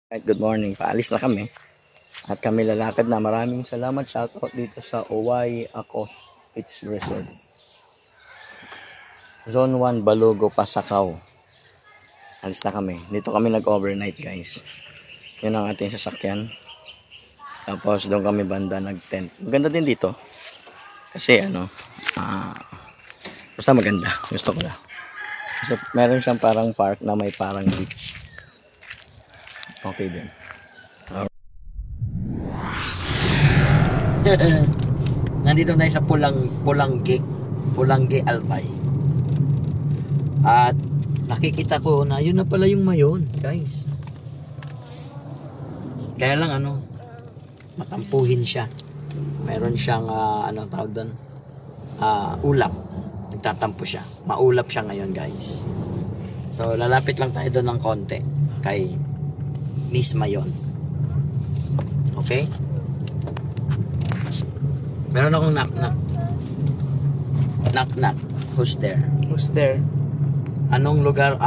Right, good morning. Paalis na kami. At kami lalakad na. Maraming salamat. Shoutout dito sa Owai Acos Beach Resort. Zone 1, Balugo, Pasakaw. Alis na kami. Dito kami nag-overnight, guys. Yun ang ating sasakyan. Tapos doon kami banda nag-tent. Maganda din dito. Kasi basta maganda. Gusto ko na. Kasi meron siyang parang park na may parang beach. Okay din. Nandito tayo sa Pulangge Albay. At nakikita ko na yun na pala yung Mayon, guys. Kaya lang matampuhin siya. Meron siyang tawag doon? Ulap. Nagtatampo siya. Maulap siya ngayon, guys. So lalapit lang tayo doon ng konti kay Miss Mayon. Okay? Meron akong knock-knock. Knock-knock. Who's there? Who's there? Anong lugar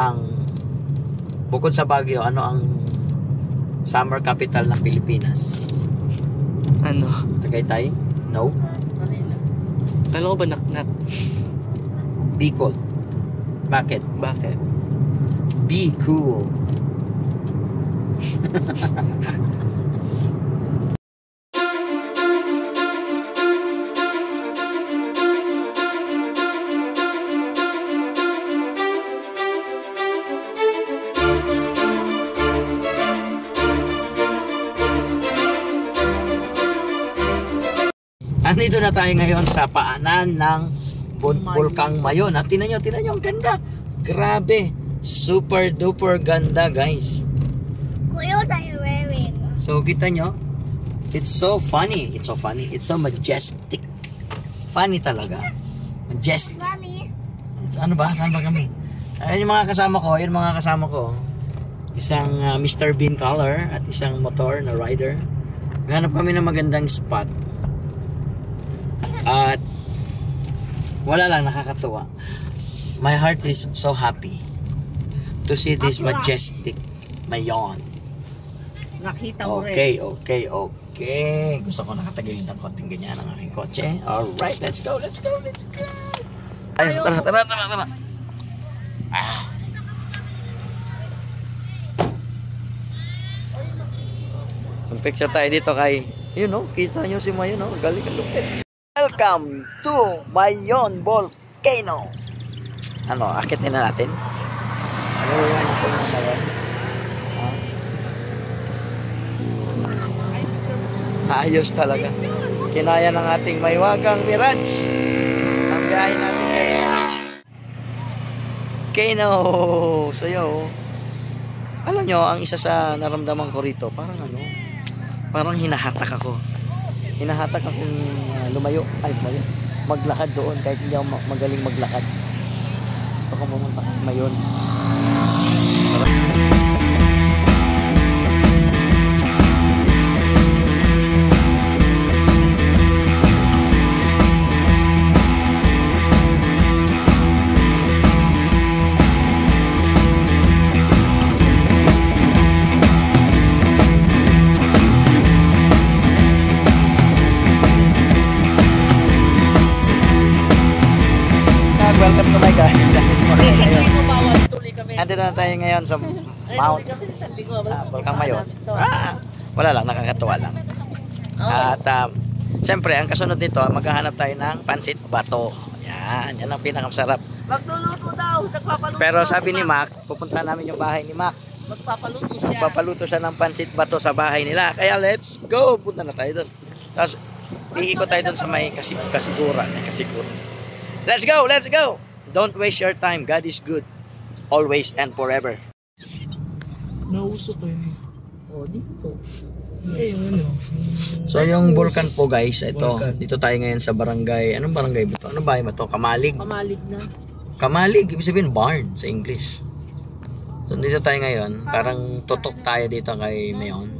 bukod sa Baguio, ano ang summer capital ng Pilipinas? Tagaytay? No? Kala ko ba knock-knock? Bicol. Bakit? Be cool. Andito na tayo ngayon sa paanan ng Bulkang Mayon. At tingnan nyo, ang ganda. Grabe. Super duper ganda, guys. What are you wearing? So kita nyo, it's so funny. It's so majestic. Funny talaga. Majestic. Mommy. Ano ba? Saan ba kami? Ayun yung mga kasama ko. Isang Mr. Bean color at isang motor na rider. Hanap kami ng magandang spot. At wala lang, nakakatuwa. My heart is so happy to see this majestic Mayon. Nakita mo rin. Okay. Gusto ko nakatagilid ng konting ganyan ang aking kotse. Alright, let's go. Ay, tara. Picture tayo dito kay, kita nyo si Mayon, galing ang lupit. Welcome to Mayon Volcano. Akitin na natin. Ayos talaga. Kinaya ng ating maywagang Mirage. Ang biyahe natin ngayon. Volcano. So alam nyo, ang isa sa naramdaman ko rito, parang hinahatak ako. Hinahatak akong maglakad doon kahit hindi ako magaling maglakad. Gusto ko pumunta kay Mayon. Welcome to my guys. Nandito na tayo ngayon sa Mount sa Bulkang Mayon. Wala lang, nakakatuwa lang. At siyempre, ang kasunod nito, maghahanap tayo ng pansit bato. Yan ang pinakamasarap. Magluluto daw, nagpapaluto. Pero sabi ni Mac, pupunta namin yung bahay ni Mac. Magpapaluto siya ng pansit bato sa bahay nila. Kaya let's go. Punta na tayo doon. Tapos iikot tayo doon sa may kasiguran. Let's go. Don't waste your time. God is good. Always and forever. Nauso ko yun. Dito. So yung bulkan po, guys, dito tayo ngayon sa barangay. Anong barangay ba ito? Anong bahay ba ito? Kamalig. Kamalig, ibig sabihin barn sa English. So dito tayo ngayon. Parang tutok tayo dito kay Mayon.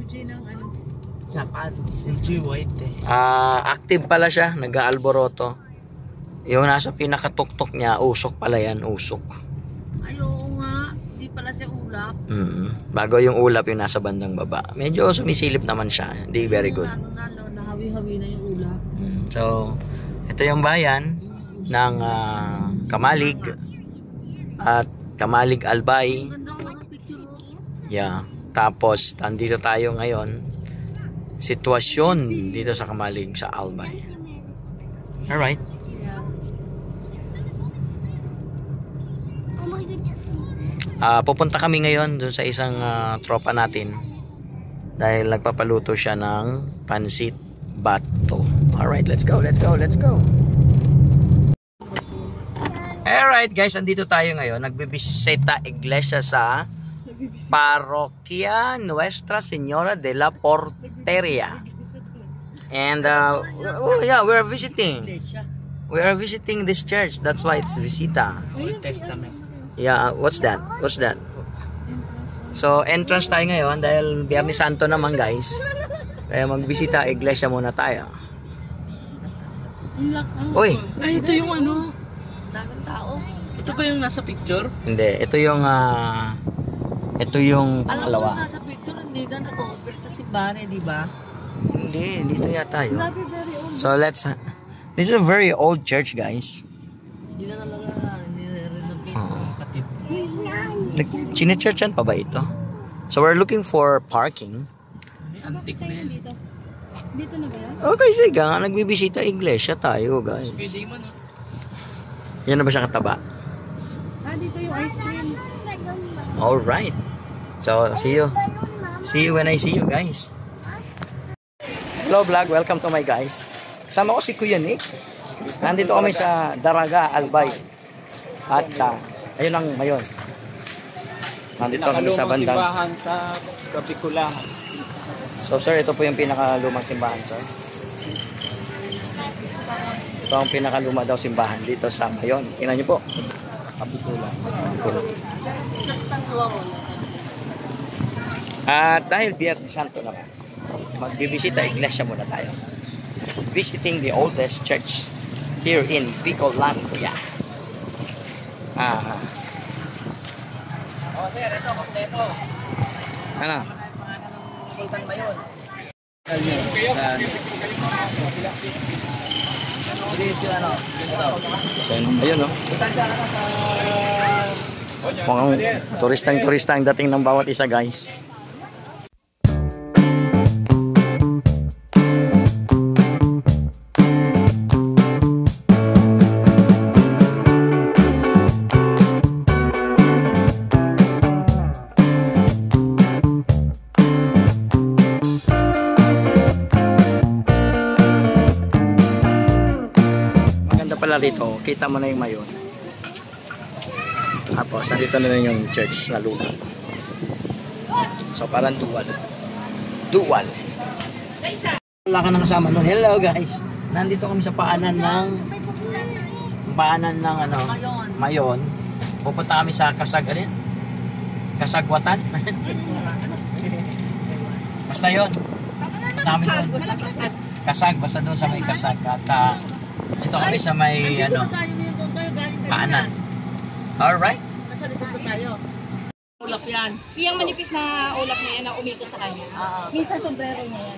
Active pala siya. Nag-aalboroto. Yung nasa pinakatuktok niya, usok pala yan, usok. Ayaw nga. Di pala siya ulap. Bago yung ulap yung nasa bandang baba. Medyo sumisilip naman siya. Hindi very good. Nahawi-hawi na yung ulap. So, ito yung bayan ng Kamalig at Kamalig Albay. Ganda ko ng picture. Yeah. Tapos, nandito tayo ngayon. Sitwasyon dito sa Kamalig, sa Albay. Alright. Oh my God, just Pupunta kami ngayon dun sa isang tropa natin. Dahil nagpapaluto siya ng pansit bato. Alright, let's go, let's go, let's go. Alright guys, andito tayo ngayon. Nagbibisita iglesia sa Parroquia Nuestra Señora de la Porteria. And yeah, we are visiting. We are visiting this church. That's why it's visita. Old Testament. Yeah, what's that? What's that? So, entrance tayo ngayon dahil Biyernes Santo naman guys. Kaya magbisita iglesia muna tayo. Uy! Ay, ito yung ano. daming tao. Ito ba yung nasa picture? Hindi, ito yung Alam pangalawa. ko nasa picture, hindi na nag-operate na simbahan eh, di ba? Hindi, dito yata yun. Grabe, very old. So, this is a very old church guys. Hindi na talaga nire-renovate. Chine-churchan pa ba ito? So, we're looking for parking. Antique na yan. Dito na ba yan? Okay, sige nga, nagbibisita iglesia tayo guys. Pwede mo na. Yan na ba siya kataba? Dito yung ice cream. Alright. So, see you. See you when I see you guys. Hello vlog, welcome to my guys. Kasama ko si Kuya Nick. Nandito kami sa Daraga, Albay. At ayun ang mayon. Nandito kami sa bandang simbahan sa Kapikulahan. So sir, ito po yung pinakalumang simbahan sir. Ito ang pinakaluma daw simbahan dito sa Mayon. Tingnan niyo po. Kapikulahan. At dahil Biyernes Santo naman, magbibisita iglesia muna tayo. Visiting the oldest church here in Bicolandia. Oh, sir, ito kompleto. Ano? Sultan Mayon. So ayun no. Mukhang turistang-turista ang dating ng bawat isa guys. Maganda pala rito, kita mo na yung Mayon. Tapos, nandito na rin yung church na luma. So, parang dual. Dual. Wala ka nang kasama nun. Hello, guys. Nandito kami sa paanan ng ano, Mayon. Pupunta kami sa Kasagwatan. Basta yun. Dami doon. Kasag, basta doon sa may Kasag. At ito kami sa may, ano, paanan. Alright. Nasa likod ko tayo. Ulap yan. Yung manipis na ulap niya yan na umikot sa kanya. Minsan sombrero niya yan.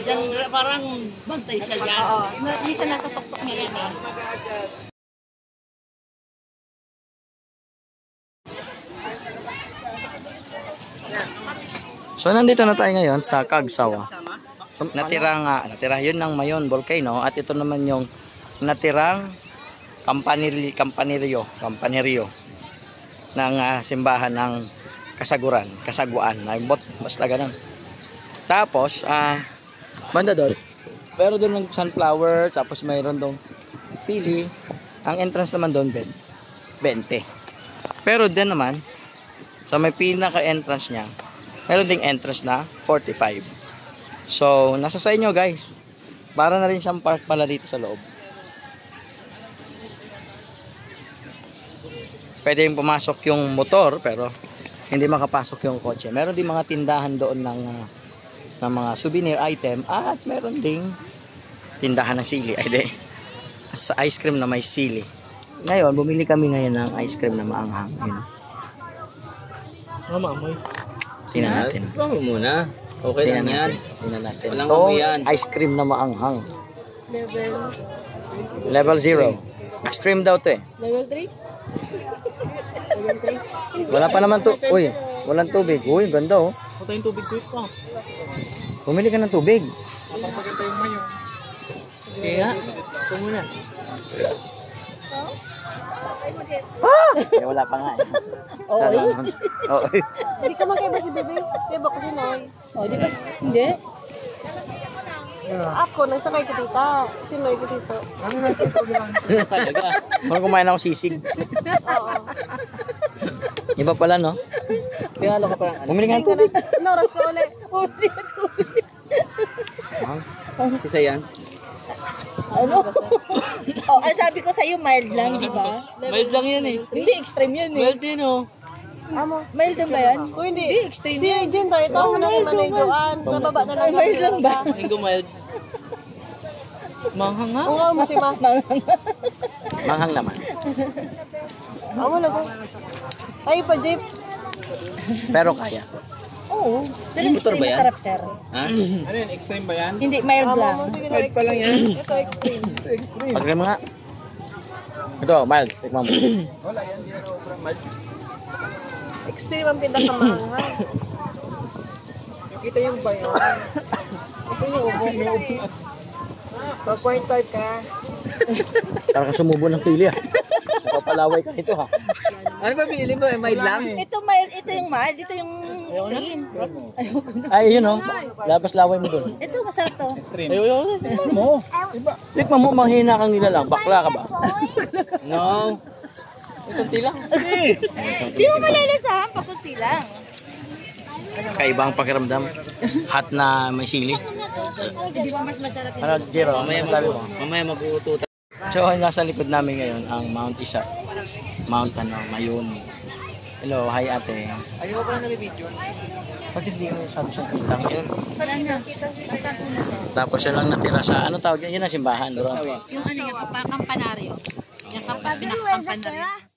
Diyan parang bantay siya dyan. Minsan nasa tuktok niya yan eh. So nandito na tayo ngayon sa Cagsawa. So, natira yun ng Mayon Volcano at ito naman yung natirang kampaniryo ng simbahan ng Kasaguan, basta ganun. Tapos banda doon, pero doon ng sunflower, tapos mayroon dong sili. Ang entrance naman doon 20. Pero din naman sa may pinaka entrance niya, meron ding entrance na 45. So nasa sa inyo guys, para na rin siyang park pala dito sa loob. Pwede yung pumasok yung motor pero hindi makapasok yung kotse. Meron din mga tindahan doon ng mga souvenir item at meron ding tindahan ng sili. Ay di, sa ice cream na may sili. Ngayon, bumili kami ngayon ng ice cream na maanghang. Yun. Maamoy. Tingnan natin. Ikaw muna. Okay lang yan. Tingnan natin. Walang Ito, amoy yan. ice cream na maanghang. Level 0. Extreme daw to eh. Level 3? Wala pa naman to. Uy, walang tubig. Uy, ganda oh. Ito yung tubig ko ito. Bumili ka ng tubig. Papaganda yung mayo. Kaya, ito muna. Eh, wala pa nga eh. Oo. Oo. Hindi ka magkaiba si Bebe. Bebe ko si Noy. Oh, di ba? Hindi. Ako, nagsakay ka tita. Si Noy ka tito. Talaga. Kung kumain ako sisig. Oo. Iba pala no? Kaya alam ko parang ano. Bumili nga ng tubig. Ano oras ka ulit? Si Sayan. Ano? Oh, ang sabi ko sa iyo mild lang, di ba? Mild lang yan eh. Hindi extreme yan eh. Mild din oh. Amo. Mild lang ba yan? Kung hindi, extreme. Si Jun to, ito ang namin manayjoan. Sa baba na lang. Mild lang ba? Linggo mild. Manghang nga. Oo, mo si Ma. Manghang naman. Amo lang ko. Ay pa, Jeep. Pero kaya. Oo. Pero Motor ba extreme yan? masarap, sir. Ha? Ano yun? Extreme ba yan? Hindi, mild lang. Mild pa lang yan. Ito extreme. Extreme. Pagkakit mo nga. Ito, mild. Tikman mo. Wala yan. Hindi na ubra mild. Extreme ang pinakamanghang. Kita yung bayo. Ito yung ubo. Pa-point type ka. Parang sumubo ng tili ah. Napapalaway ka ito ha. Ano ba pinili mo? Mild lang? Ito mild, ito yung mild, ito yung extreme. Ayoko na. Ay, yun oh. Labas laway mo dun. Ito masarap to. Extreme. Ayaw. Tikman mo. Tikman mo, manghina kang nilalang. Bakla ka ba? No. Kunti lang. Di mo malalasahan, pakunti lang. Kaibang pakiramdam. Hot na may sili. Di ba mas masarap yun? Ano, Jero? Ano sabi mo? Mamaya mag-uututan. So, nasa likod namin ngayon ang Mount Isa. Mount Mayon. Hello, hi ate. Ayaw ko pala na-video. Bakit di mo sabi siyang kita ngayon? Wala na. Pagkatapon na siya. Tapos siya lang natira sa, ano tawag yan? Yun ang simbahan, bro. Yung ano yung kampanaryo. Yung pinakakampanaryo.